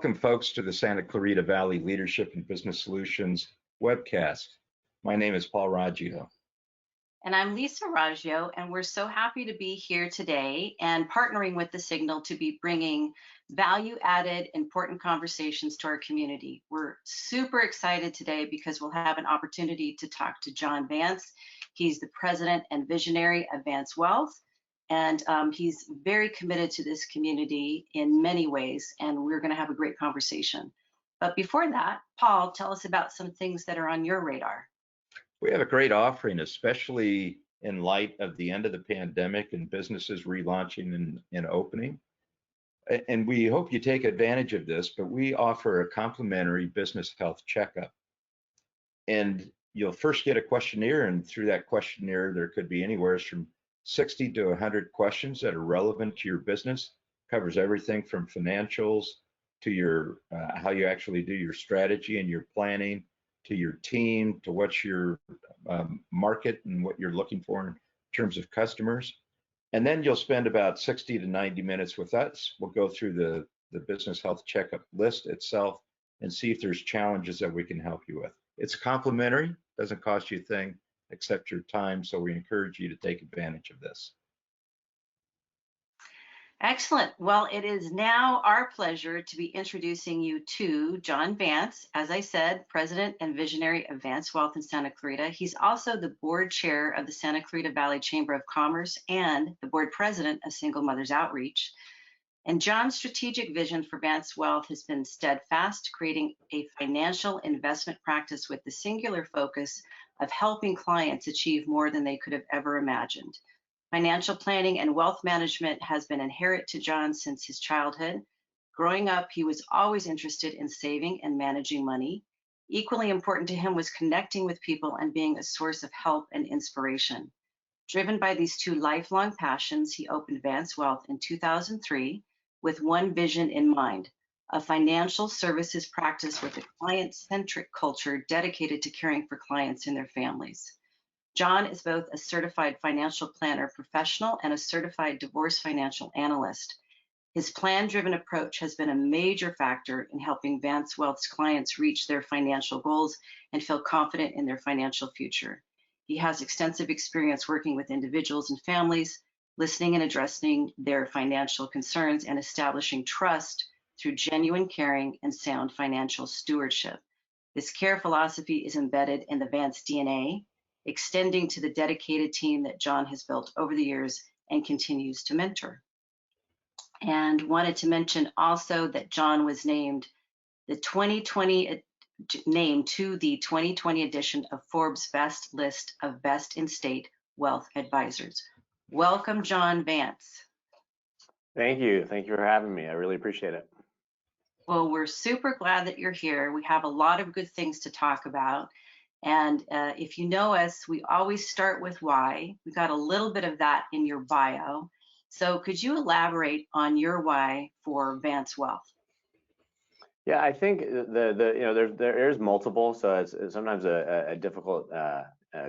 Welcome, folks, to the Santa Clarita Valley Leadership and Business Solutions webcast. My name is Paul Raggio. And I'm Lisa Raggio, and we're so happy to be here today and partnering with the Signal to be bringing value-added, important conversations to our community. We're super excited today because we'll have an opportunity to talk to John Vance. He's the president and visionary of Vance Wealth, and he's very committed to this community in many ways, and we're going to have a great conversation. But before that, Paul, tell us about some things that are on your radar. We have a great offering, especially in light of the end of the pandemic and businesses relaunching and opening. And we hope you take advantage of this, but we offer a complimentary business health checkup. And you'll first get a questionnaire, and through that questionnaire, there could be anywhere from 60 to 100 questions that are relevant to your business. Covers everything from financials to your how you actually do your strategy and your planning, to your team, to what's your market and what you're looking for in terms of customers. And then you'll spend about 60 to 90 minutes with us. We'll go through the business health checkup list itself and see if there's challenges that we can help you with. It's complimentary, doesn't cost you a thing except your time, so we encourage you to take advantage of this. Excellent. Well, it is now our pleasure to be introducing you to John Vance, as I said, president and visionary of Vance Wealth in Santa Clarita. He's also the board chair of the Santa Clarita Valley Chamber of Commerce and the board president of Single Mothers Outreach. And John's strategic vision for Vance Wealth has been steadfast, creating a financial investment practice with the singular focus of helping clients achieve more than they could have ever imagined. Financial planning and wealth management has been inherent to John since his childhood. Growing up, he was always interested in saving and managing money. Equally important to him was connecting with people and being a source of help and inspiration. Driven by these two lifelong passions, he opened Vance Wealth in 2003 with one vision in mind: a financial services practice with a client-centric culture dedicated to caring for clients and their families. John is both a certified financial planner professional and a certified divorce financial analyst. His plan-driven approach has been a major factor in helping Vance Wealth's clients reach their financial goals and feel confident in their financial future. He has extensive experience working with individuals and families, listening and addressing their financial concerns, and establishing trust through genuine caring and sound financial stewardship. This care philosophy is embedded in the Vance DNA, extending to the dedicated team that John has built over the years and continues to mentor. And wanted to mention also that John was named to the 2020 edition of Forbes' Best list of Best in State Wealth Advisors. Welcome, John Vance. Thank you. Thank you for having me. I really appreciate it. Well, we're super glad that you're here. We have a lot of good things to talk about. And if you know us, we always start with why. We got a little bit of that in your bio. So could you elaborate on your why for Vance Wealth? Yeah, I think there's multiple, so it's sometimes a difficult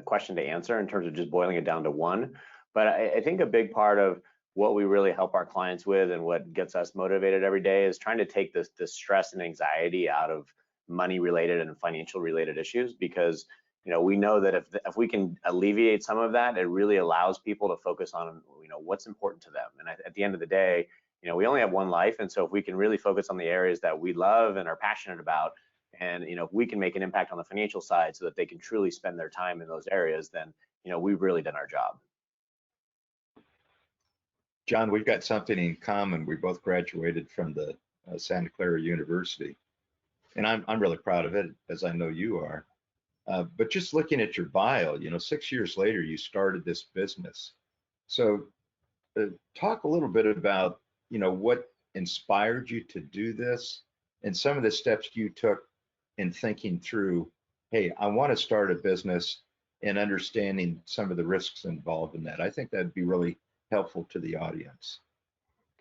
question to answer in terms of just boiling it down to one. But I think a big part of what we really help our clients with and what gets us motivated every day is trying to take this stress and anxiety out of money related and financial related issues, because we know that if we can alleviate some of that, it really allows people to focus on what's important to them. And at the end of the day, we only have one life, and so if we can really focus on the areas that we love and are passionate about, and if we can make an impact on the financial side so that they can truly spend their time in those areas, then we've really done our job. John, we've got something in common. We both graduated from the Santa Clara University. And I'm really proud of it, as I know you are. But just looking at your bio, 6 years later, you started this business. So talk a little bit about, what inspired you to do this and some of the steps you took in thinking through, hey, I want to start a business, and understanding some of the risks involved in that. I think that'd be really helpful to the audience.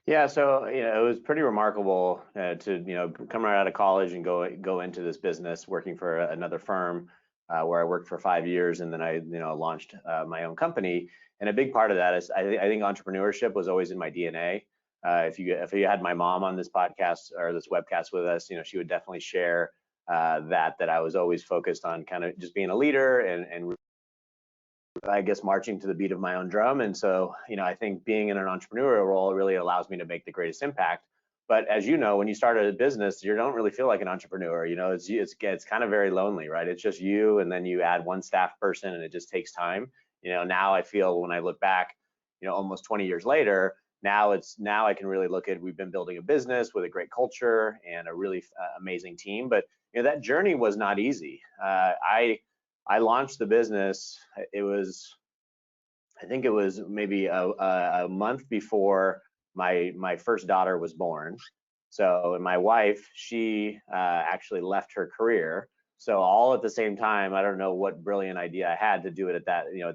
Yeah, so it was pretty remarkable to come right out of college and go into this business, working for another firm where I worked for 5 years, and then I launched my own company. And a big part of that is I think entrepreneurship was always in my DNA. if you had my mom on this podcast or this webcast with us, she would definitely share that I was always focused on kind of just being a leader and I guess marching to the beat of my own drum. And so, I think being in an entrepreneurial role really allows me to make the greatest impact. But as you know, when you start a business, you don't really feel like an entrepreneur. It's kind of very lonely, right? It's just you, and then you add one staff person, and it just takes time. Now I feel when I look back, almost 20 years later, now I can really look at, we've been building a business with a great culture and a really amazing team. But that journey was not easy. I launched the business. I think it was maybe a month before my first daughter was born. So, and my wife, she actually left her career. So all at the same time, I don't know what brilliant idea I had to do it at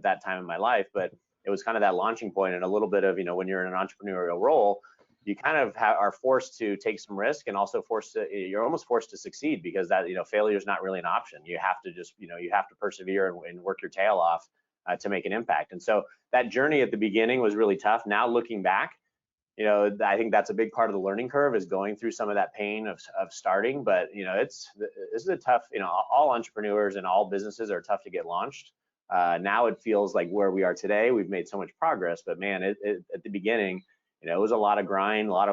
that time in my life, but it was kind of that launching point, and a little bit of, when you're in an entrepreneurial role, you kind of are forced to take some risk, and also you're almost forced to succeed, because that, failure is not really an option. You have to just, you have to persevere and work your tail off to make an impact. And so that journey at the beginning was really tough. Now looking back, I think that's a big part of the learning curve, is going through some of that pain of starting. But this is a tough, all entrepreneurs and all businesses are tough to get launched. Now it feels like where we are today, we've made so much progress, but man, at the beginning, it was a lot of grind, a lot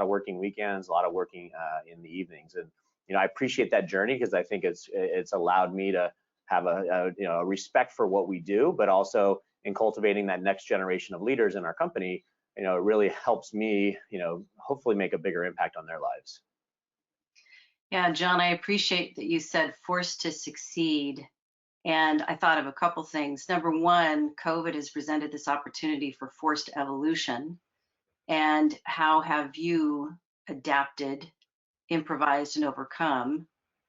of working weekends, a lot of working in the evenings. And I appreciate that journey, because I think it's allowed me to have a respect for what we do, but also in cultivating that next generation of leaders in our company, it really helps me, hopefully make a bigger impact on their lives. Yeah, John, I appreciate that you said forced to succeed. And I thought of a couple things. Number one, COVID has presented this opportunity for forced evolution. And how have you adapted, improvised, and overcome?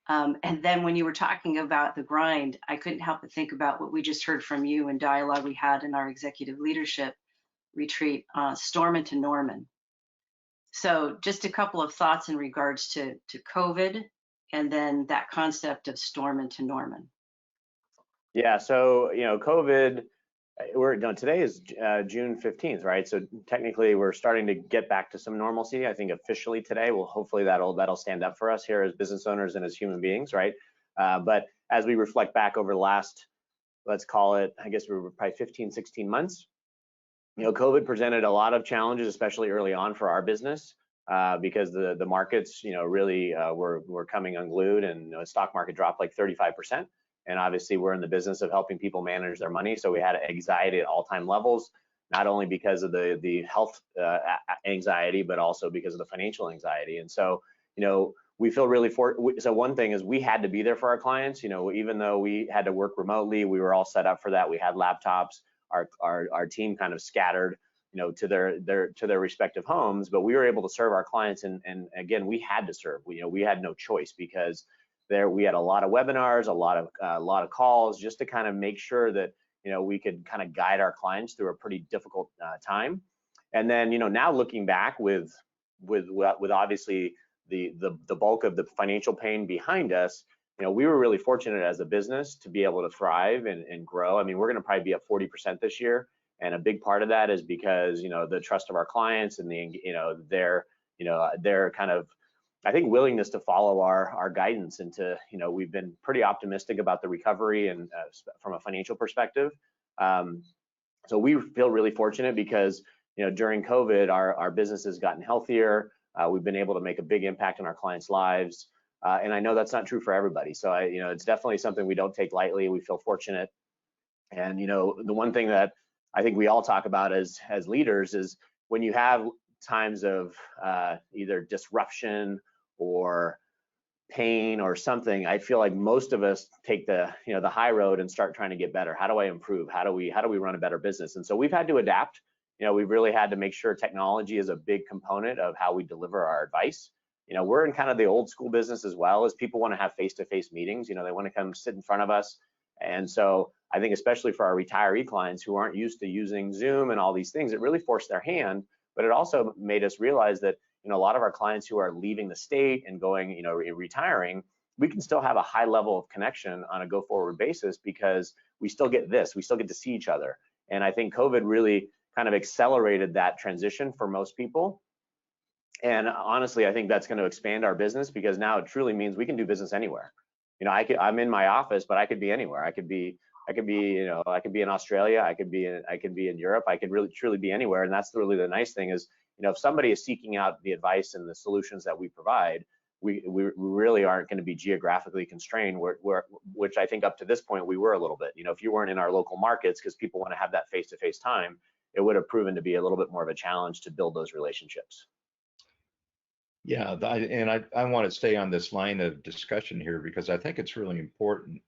And then when you were talking about the grind, I couldn't help but think about what we just heard from you in dialogue we had in our executive leadership retreat, Storm into Norman. So just a couple of thoughts in regards to COVID, and then that concept of storm into Norman. Yeah, so COVID, today is June 15th, right? So technically we're starting to get back to some normalcy. I think officially today, well, hopefully that'll stand up for us here as business owners and as human beings, right? But as we reflect back over the last, let's call it, I guess we were probably 15, 16 months, COVID presented a lot of challenges, especially early on for our business, because the markets, really were coming unglued, and the stock market dropped like 35%. And obviously we're in the business of helping people manage their money. So we had anxiety at all-time levels, not only because of the health anxiety, but also because of the financial anxiety. And so, we feel really so one thing is we had to be there for our clients, even though we had to work remotely, we were all set up for that. We had laptops, our team kind of scattered, to their respective homes, but we were able to serve our clients. And again, we had to serve, we had no choice, because we had a lot of webinars, a lot of calls, just to kind of make sure that we could kind of guide our clients through a pretty difficult time. And then now looking back with obviously the bulk of the financial pain behind us, we were really fortunate as a business to be able to thrive and grow. I mean, we're going to probably be up 40% this year, and a big part of that is because the trust of our clients and their kind of, I think, willingness to follow our guidance into, we've been pretty optimistic about the recovery and from a financial perspective. So we feel really fortunate because, during COVID, our business has gotten healthier. We've been able to make a big impact on our clients' lives. And I know that's not true for everybody. So it's definitely something we don't take lightly. We feel fortunate. And, the one thing that I think we all talk about as leaders is when you have times of either disruption or pain or something, I feel like most of us take the high road and start trying to get better. How do I improve? How do we run a better business? And so we've had to adapt. We've really had to make sure technology is a big component of how we deliver our advice. We're in kind of the old school business as well, as people want to have face-to-face meetings. They want to come sit in front of us. And so I think especially for our retiree clients who aren't used to using Zoom and all these things, it really forced their hand. But it also made us realize that a lot of our clients who are leaving the state and going, retiring, we can still have a high level of connection on a go-forward basis, because we still get to see each other. And I think COVID really kind of accelerated that transition for most people. And honestly, I think that's going to expand our business, because now it truly means we can do business anywhere. You know, I'm in my office, but I could be anywhere. I could be, you know, I could be in Australia. I could be in Europe. I could really truly be anywhere. And that's really the nice thing is, you know, if somebody is seeking out the advice and the solutions that we provide, we really aren't going to be geographically constrained, which I think up to this point we were a little bit. You know, if you weren't in our local markets because people want to have that face-to-face time, it would have proven to be a little bit more of a challenge to build those relationships. Yeah, I want to stay on this line of discussion here because I think it's really important.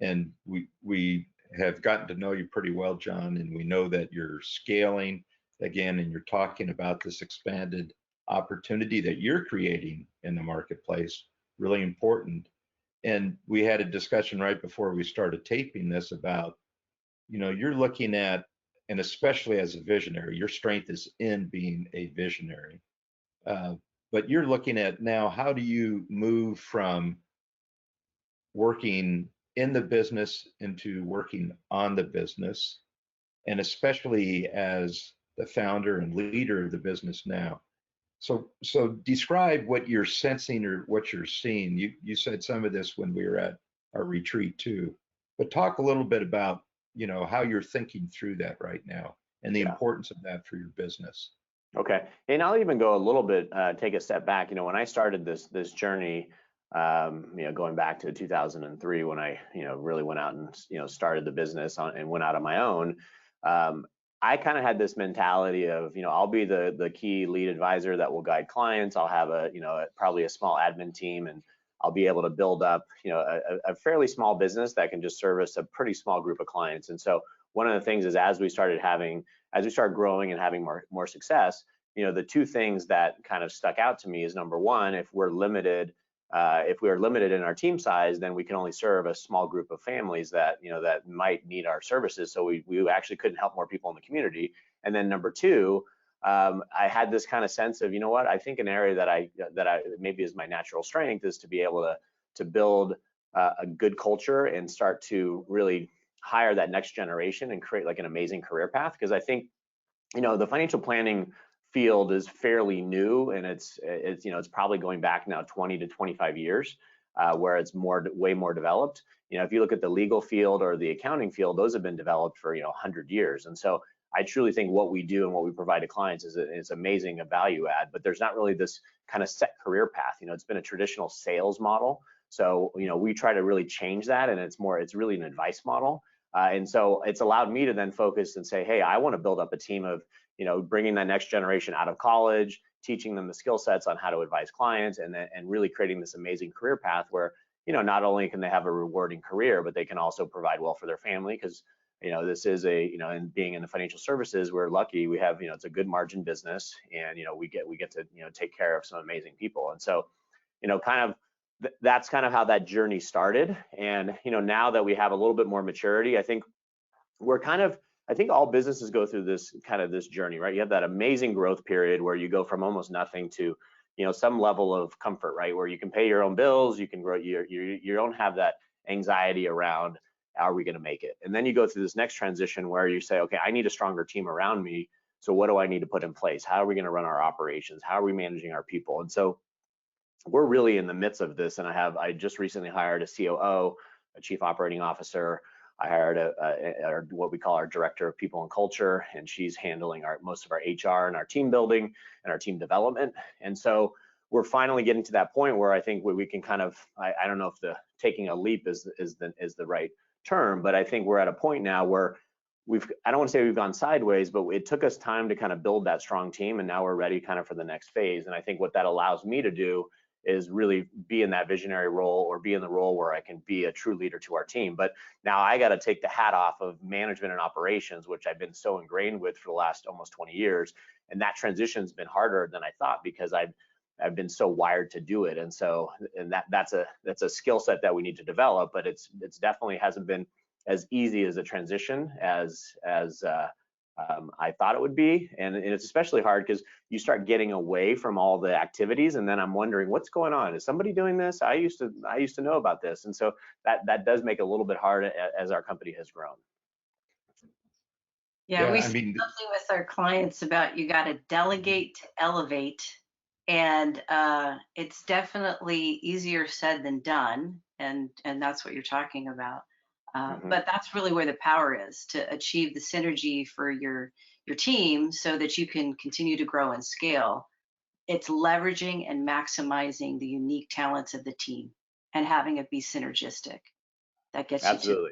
And we have gotten to know you pretty well, John, and we know that you're scaling again, and you're talking about this expanded opportunity that you're creating in the marketplace, really important. And we had a discussion right before we started taping this about, you know, you're looking at, and especially as a visionary, your strength is in being a visionary. Uh, but you're looking at now, how do you move from working in the business into working on the business, and especially as the founder and leader of the business now. So describe what you're sensing or what you're seeing. You said some of this when we were at our retreat too, but talk a little bit about, you know, how you're thinking through that right now and the importance of that for your business. Okay, and I'll even go a little bit, take a step back. You know, when I started this journey, you know, going back to 2003, when I, you know, really went out and, you know, started the business and went out on my own, I kind of had this mentality of, you know, I'll be the key lead advisor that will guide clients. I'll have a, you know, probably a small admin team, and I'll be able to build up, you know, a fairly small business that can just service a pretty small group of clients. And so one of the things is, as we started growing and having more success, you know, the two things that kind of stuck out to me is, number one, if we are limited in our team size, then we can only serve a small group of families that, you know, that might need our services. So we actually couldn't help more people in the community. And then number two, I had this kind of sense of, you know what, I think an area that I maybe is my natural strength is to be able to build a good culture and start to really hire that next generation and create like an amazing career path. Because I think, you know, the financial planning field is fairly new, and it's you know, it's probably going back now 20 to 25 years, where it's way more developed. You know, if you look at the legal field or the accounting field, those have been developed for, you know, 100 years. And so I truly think what we do and what we provide to clients is amazing, a value add, but there's not really this kind of set career path. You know, it's been a traditional sales model. So, you know, we try to really change that, and it's really an advice model. And so it's allowed me to then focus and say, hey, I want to build up a team of, you know, bringing that next generation out of college, teaching them the skill sets on how to advise clients, and really creating this amazing career path where, you know, not only can they have a rewarding career, but they can also provide well for their family. Because, you know, this is a, you know, and being in the financial services, we're lucky, we have, you know, it's a good margin business, and, you know, we get to, you know, take care of some amazing people. And so, you know, kind of that's kind of how that journey started. And, you know, now that we have a little bit more maturity, I think I think all businesses go through this journey, right? You have that amazing growth period where you go from almost nothing to, you know, some level of comfort, right? Where you can pay your own bills, you can grow, you don't have that anxiety around, are we going to make it? And then you go through this next transition where you say, okay, I need a stronger team around me. So what do I need to put in place? How are we going to run our operations? How are we managing our people? And so we're really in the midst of this. And I just recently hired a COO, a chief operating officer. I hired what we call our director of people and culture, and she's handling most of our HR and our team building and our team development. And so we're finally getting to that point where I think we can kind of, I don't know if the taking a leap is the right term, but I think we're at a point now where I don't want to say we've gone sideways, but it took us time to kind of build that strong team, and now we're ready kind of for the next phase. And I think what that allows me to do is really be in that visionary role, or be in the role where I can be a true leader to our team. But now I got to take the hat off of management and operations, which I've been so ingrained with for the last almost 20 years. And that transition's been harder than I thought, because I've been so wired to do it. And so, and that's a skill set that we need to develop, but it's definitely hasn't been as easy as a transition as I thought it would be. And it's especially hard because you start getting away from all the activities, and then I'm wondering, what's going on? Is somebody doing this? I used to know about this. And so that does make it a little bit hard as our company has grown. Yeah, we see something with our clients about, you got to delegate to elevate, And it's definitely easier said than done, and that's what you're talking about. But that's really where the power is, to achieve the synergy for your team so that you can continue to grow and scale. It's leveraging and maximizing the unique talents of the team and having it be synergistic. That gets you to. Absolutely.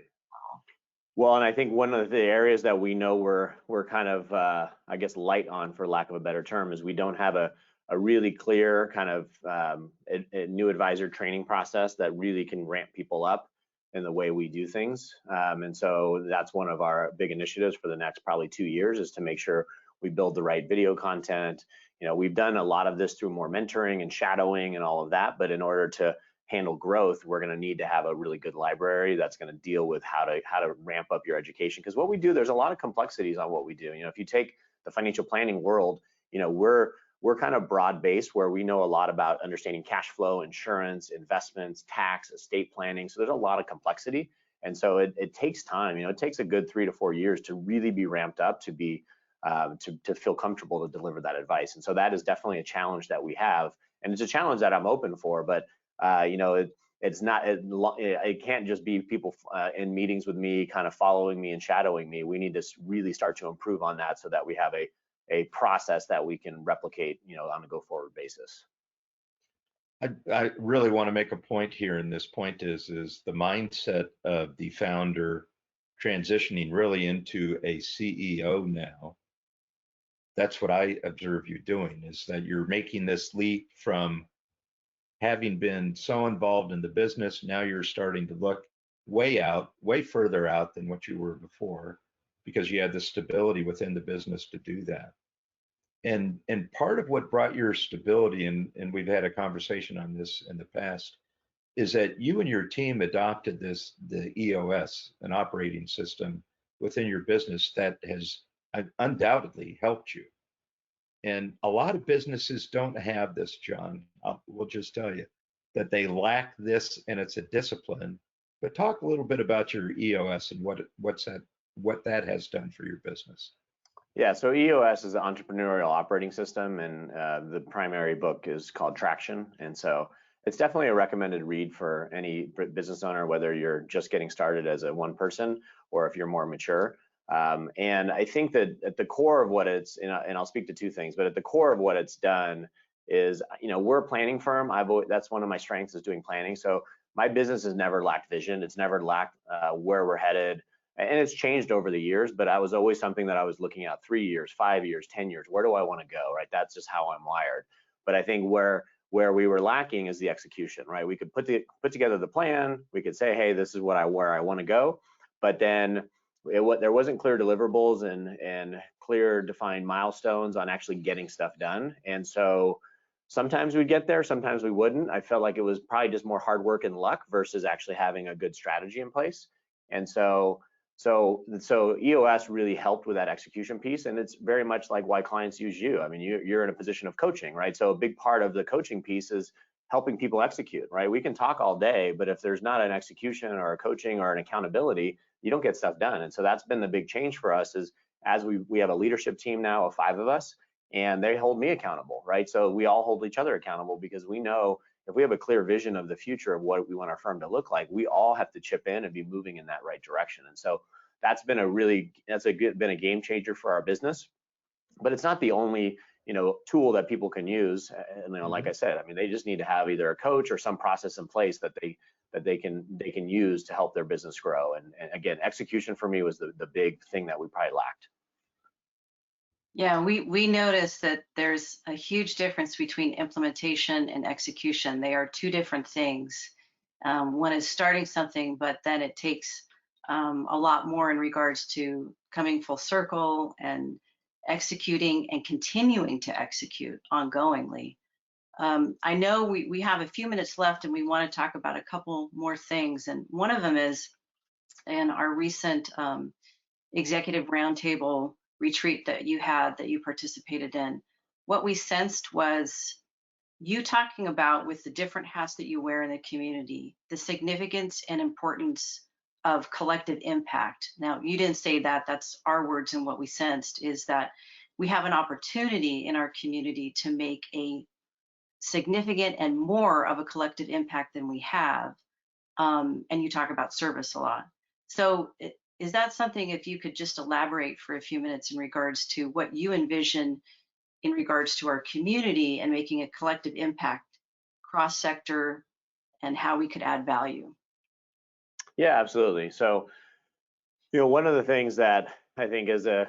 Well, and I think one of the areas that we know we're kind of, I guess, light on, for lack of a better term, is we don't have a really clear kind of a new advisor training process that really can ramp people up in the way we do things. And so that's one of our big initiatives for the next probably 2 years, is to make sure we build the right video content. You know, we've done a lot of this through more mentoring and shadowing and all of that, but in order to handle growth, we're going to need to have a really good library that's going to deal with how to ramp up your education. Because what we do, there's a lot of complexities on what we do. You know, if you take the financial planning world, you know, we're kind of broad-based, where we know a lot about understanding cash flow, insurance, investments, tax, estate planning. So there's a lot of complexity, and so it takes time. You know, it takes a good 3 to 4 years to really be ramped up to be to feel comfortable to deliver that advice. And so that is definitely a challenge that we have, and it's a challenge that I'm open for. But you know, it's not, it can't just be people in meetings with me kind of following me and shadowing me. We need to really start to improve on that, so that we have a process that we can replicate, you know, on a go forward basis. I really want to make a point here, and this point is the mindset of the founder transitioning really into a CEO now. That's what I observe you doing, is that you're making this leap from having been so involved in the business. Now you're starting to look way further out than what you were before, because you had the stability within the business to do that. And part of what brought your stability, and we've had a conversation on this in the past, is that you and your team adopted the EOS, an operating system within your business that has undoubtedly helped you. And a lot of businesses don't have this, John. We'll just tell you that they lack this, and it's a discipline. But talk a little bit about your EOS and what that has done for your business. Yeah, so EOS is an entrepreneurial operating system, and the primary book is called Traction. And so it's definitely a recommended read for any business owner, whether you're just getting started as a one person or if you're more mature. And I think that at the core of what it's, and I'll speak to two things, but at the core of what it's done is, you know, we're a planning firm. That's one of my strengths, is doing planning. So my business has never lacked vision. It's never lacked where we're headed. And it's changed over the years, but I was always something that I was looking at 3 years, 5 years, 10 years. Where do I want to go, right? That's just how I'm wired. But I think where we were lacking is the execution, right? We could put together the plan. We could say, hey, this is where I want to go. But then there wasn't clear deliverables and clear defined milestones on actually getting stuff done. And so sometimes we'd get there, sometimes we wouldn't. I felt like it was probably just more hard work and luck versus actually having a good strategy in place. And so EOS really helped with that execution piece, and it's very much like why clients use you. I mean, you're in a position of coaching, right? So a big part of the coaching piece is helping people execute, right? We can talk all day, but if there's not an execution or a coaching or an accountability, you don't get stuff done. And so that's been the big change for us, is as we have a leadership team now of 5 of us, and they hold me accountable, right? So we all hold each other accountable, because we know if we have a clear vision of the future of what we want our firm to look like, we all have to chip in and be moving in that right direction. And so that's been been a game changer for our business. But it's not the only, you know, tool that people can use. And, you know, like I said, I mean, they just need to have either a coach or some process in place that they can use to help their business grow. And again, execution for me was the big thing that we probably lacked. Yeah, we noticed that there's a huge difference between implementation and execution. They are two different things. One is starting something, but then it takes a lot more in regards to coming full circle and executing and continuing to execute ongoingly. I know we have a few minutes left, and we want to talk about a couple more things. And one of them is, in our recent executive roundtable retreat that you participated in, what we sensed was you talking about, with the different hats that you wear in the community, the significance and importance of collective impact. Now, you didn't say that, that's our words, and what we sensed is that we have an opportunity in our community to make a significant and more of a collective impact than we have. And you talk about service a lot. So is that something, if you could just elaborate for a few minutes in regards to what you envision in regards to our community and making a collective impact cross-sector and how we could add value? Yeah, absolutely. So, one of the things that I think as a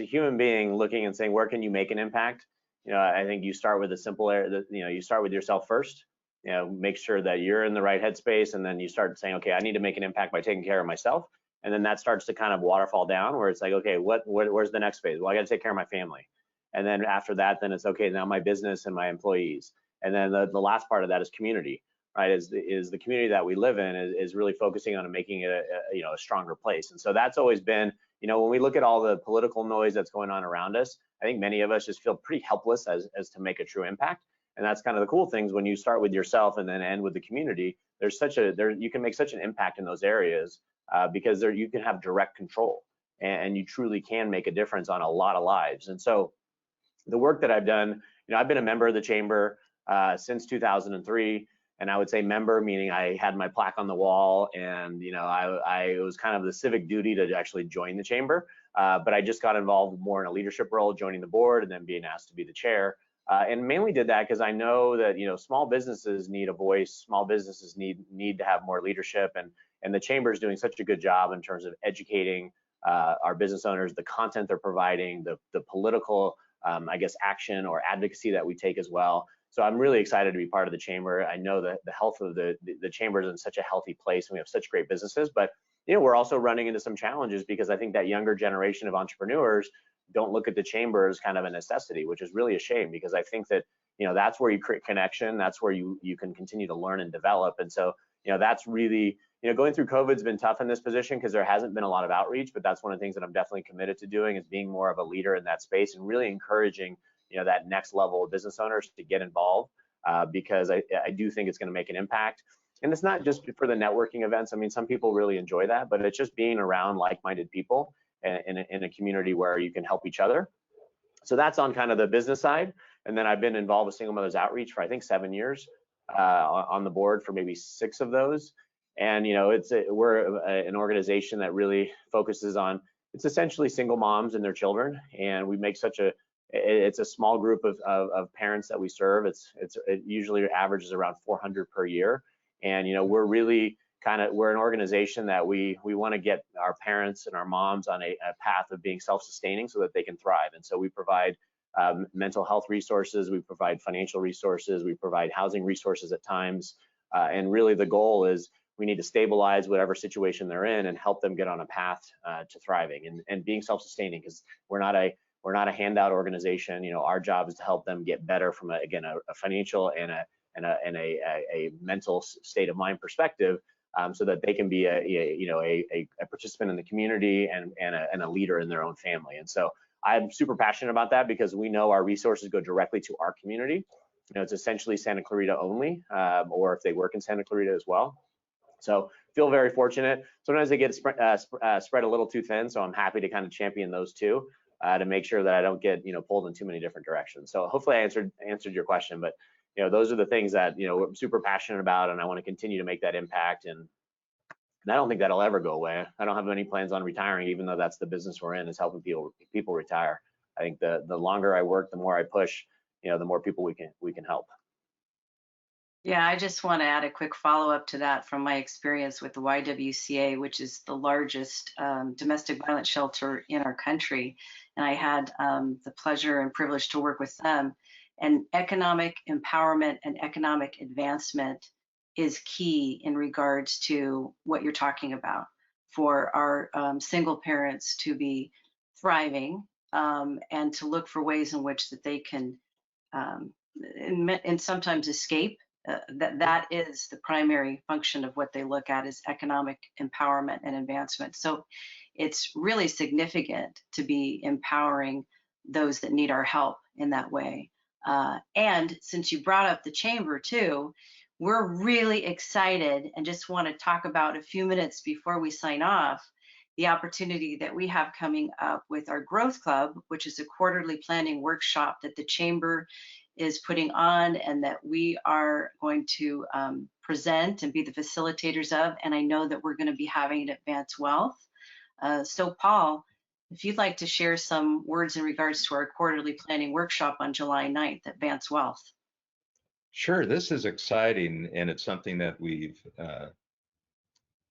human being looking and saying, where can you make an impact? I think you start with a simple area, you start with yourself first. Make sure that you're in the right headspace, and then you start saying, okay, I need to make an impact by taking care of myself. And then that starts to kind of waterfall down, where it's like, okay, where's the next phase? Well, I got to take care of my family. And then after that, then it's okay, now my business and my employees. And then the last part of that is community, right? Is the community that we live in is really focusing on making it a stronger place. And so that's always been, when we look at all the political noise that's going on around us, I think many of us just feel pretty helpless as to make a true impact. And that's kind of the cool things when you start with yourself and then end with the community. You can make such an impact in those areas because you can have direct control, and you truly can make a difference on a lot of lives. And so the work that I've done, I've been a member of the chamber since 2003. And I would say member, meaning I had my plaque on the wall, and it was kind of the civic duty to actually join the chamber. But I just got involved more in a leadership role, joining the board, and then being asked to be the chair. And mainly did that because I know that small businesses need a voice, small businesses need to have more leadership, and the chamber is doing such a good job in terms of educating our business owners, the content they're providing, the political action or advocacy that we take as well. So I'm really excited to be part of the chamber. I know that the health of the chamber is in such a healthy place, and we have such great businesses, but we're also running into some challenges because I think that younger generation of entrepreneurs don't look at the chamber as kind of a necessity, which is really a shame, because I think that that's where you create connection, that's where you can continue to learn and develop. And so that's really going through COVID's been tough in this position because there hasn't been a lot of outreach, but that's one of the things that I'm definitely committed to doing, is being more of a leader in that space and really encouraging that next level of business owners to get involved, because I do think it's going to make an impact. And it's not just for the networking events. I mean, some people really enjoy that, but it's just being around like-minded people in a community where you can help each other. So that's on kind of the business side. And then I've been involved with Single Mothers Outreach for I think 7 years, on the board for maybe 6 of those. And we're an organization that really focuses on, it's essentially single moms and their children, and we make it's a small group of parents that we serve. It usually averages around 400 per year, and we're really we're an organization that we want to get our parents and our moms on a path of being self-sustaining so that they can thrive. And so we provide mental health resources, we provide financial resources, we provide housing resources at times, and really the goal is we need to stabilize whatever situation they're in and help them get on a path to thriving and being self-sustaining, because we're not a handout organization. Our job is to help them get better from a financial and a mental state of mind perspective, so that they can be a participant in the community and a leader in their own family. And so I'm super passionate about that, because we know our resources go directly to our community. It's essentially Santa Clarita only, or if they work in Santa Clarita as well. So feel very fortunate. Sometimes they get spread a little too thin, so I'm happy to kind of champion those two to make sure that I don't get pulled in too many different directions. So hopefully I answered your question, but those are the things that I'm super passionate about, and I want to continue to make that impact. And I don't think that'll ever go away. I don't have any plans on retiring, even though that's the business we're in, is helping people retire. I think the longer I work, the more I push, the more people we can help. Yeah, I just want to add a quick follow-up to that from my experience with the YWCA, which is the largest domestic violence shelter in our country. And I had the pleasure and privilege to work with them. And economic empowerment and economic advancement is key in regards to what you're talking about, for our single parents to be thriving, and to look for ways in which that they can and sometimes escape. That is the primary function of what they look at, is economic empowerment and advancement. So it's really significant to be empowering those that need our help in that way. And since you brought up the chamber too, we're really excited and just want to talk about a few minutes before we sign off, the opportunity that we have coming up with our Growth Club, which is a quarterly planning workshop that the chamber is putting on and that we are going to present and be the facilitators of. And I know that we're going to be having it at Vance Wealth. So Paul, if you'd like to share some words in regards to our quarterly planning workshop on July 9th at Vance Wealth. Sure, this is exciting, and it's something that we've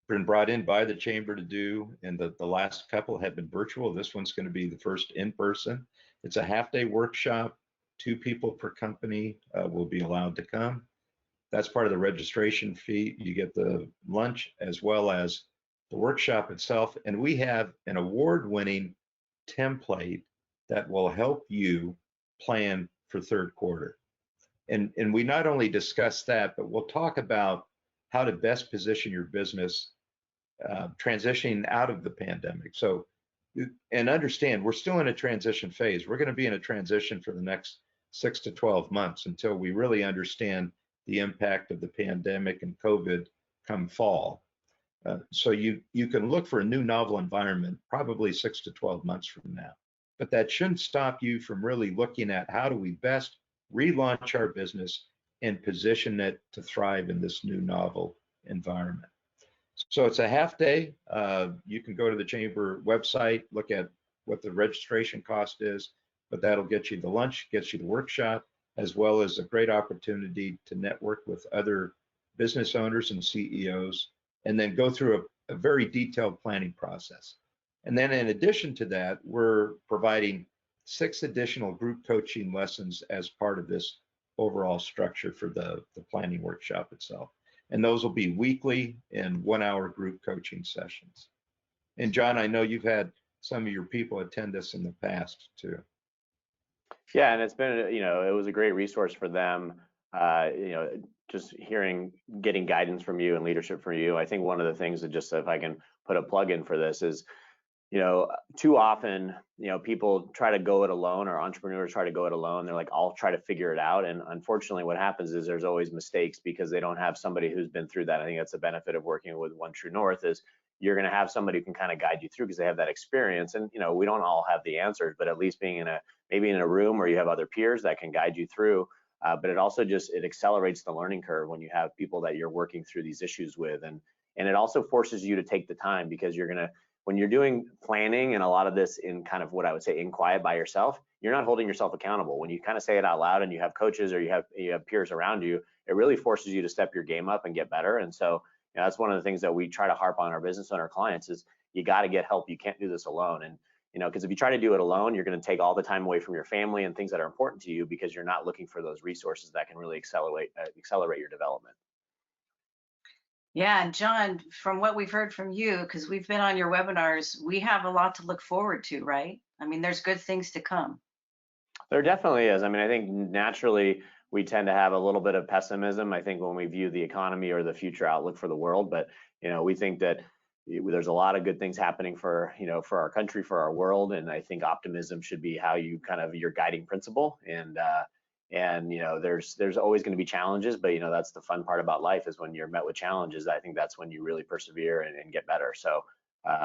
been brought in by the chamber to do, and the last couple have been virtual. This one's going to be the first in person. It's a half-day workshop. 2 people per company will be allowed to come. That's part of the registration fee. You get the lunch as well as the workshop itself, and we have an award-winning template that will help you plan for third quarter. And we not only discuss that, but we'll talk about how to best position your business transitioning out of the pandemic. So, and understand, we're still in a transition phase. We're going to be in a transition for the next 6 to 12 months until we really understand the impact of the pandemic and COVID come fall. So you can look for a new novel environment probably 6 to 12 months from now. But that shouldn't stop you from really looking at how do we best relaunch our business and position it to thrive in this new novel environment. So it's a half day. You can go to the chamber website, look at what the registration cost is, but that'll get you the lunch, gets you the workshop, as well as a great opportunity to network with other business owners and CEOs, and then go through a very detailed planning process. And then in addition to that, we're providing 6 additional group coaching lessons as part of this overall structure for the planning workshop itself. And those will be weekly and 1-hour group coaching sessions. And John, I know you've had some of your people attend this in the past too. Yeah, and it's been, you know, it was a great resource for them. You know, just getting guidance from you and leadership from you. I think one of the things that, just if I can put a plug in for this, is, you know, too often, you know, people try to go it alone, or entrepreneurs try to go it alone. They're like, I'll try to figure it out. And unfortunately, what happens is there's always mistakes because they don't have somebody who's been through that. I think that's the benefit of working with One True North, is you're going to have somebody who can kind of guide you through because they have that experience. And, you know, we don't all have the answers, but at least being maybe in a room where you have other peers that can guide you through. But it also it accelerates the learning curve when you have people that you're working through these issues with. And it also forces you to take the time, because when you're doing planning and a lot of this in kind of what I would say in quiet by yourself, you're not holding yourself accountable. When you kind of say it out loud and you have coaches or you have peers around you, it really forces you to step your game up and get better. And so, you know, that's one of the things that we try to harp on our business owner clients is you got to get help. You can't do this alone. And, you know, because if you try to do it alone, you're going to take all the time away from your family and things that are important to you, because you're not looking for those resources that can really accelerate your development. Yeah, and John, from what we've heard from you, because we've been on your webinars, we have a lot to look forward to, right? I mean, there's good things to come. There definitely is. I mean, I think naturally we tend to have a little bit of pessimism, I think, when we view the economy or the future outlook for the world. But, you know, we think that there's a lot of good things happening for our country, for our world. And I think optimism should be how you kind of your guiding principle. And, you know, there's always going to be challenges, but, you know, that's the fun part about life, is when you're met with challenges. I think that's when you really persevere and get better. So,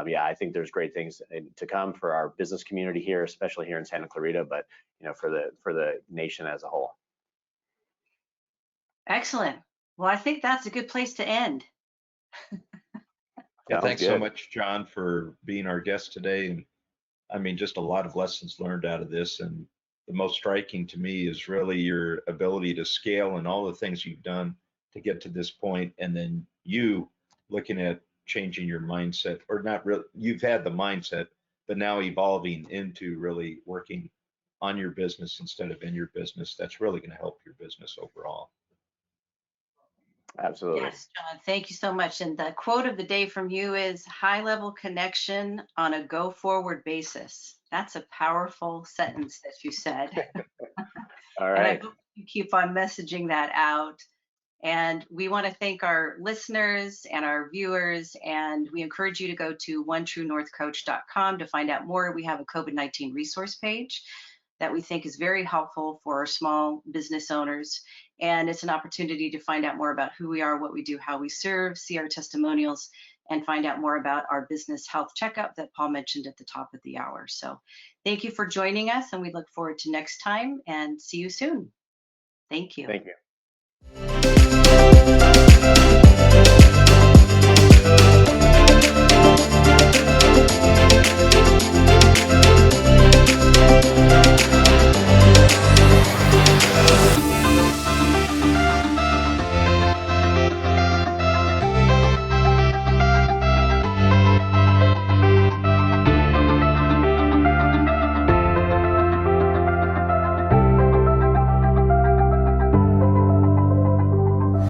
yeah, I think there's great things to come for our business community here, especially here in Santa Clarita, but, you know, for the nation as a whole. Excellent. Well, I think that's a good place to end. Yeah, thanks so much, John, for being our guest today. And I mean, just a lot of lessons learned out of this. And the most striking to me is really your ability to scale and all the things you've done to get to this point. And then you looking at changing your mindset, or not really, you've had the mindset, but now evolving into really working on your business instead of in your business. That's really going to help your business overall. Absolutely. Yes, John, thank you so much. And the quote of the day from you is high-level connection on a go-forward basis. That's a powerful sentence that you said. All right. And I hope you keep on messaging that out. And we want to thank our listeners and our viewers, and we encourage you to go to onetruenorthcoach.com to find out more. We have a COVID-19 resource page that we think is very helpful for our small business owners. And it's an opportunity to find out more about who we are, what we do, how we serve, see our testimonials, and find out more about our business health checkup that Paul mentioned at the top of the hour. So thank you for joining us, and we look forward to next time, and see you soon. Thank you. Thank you.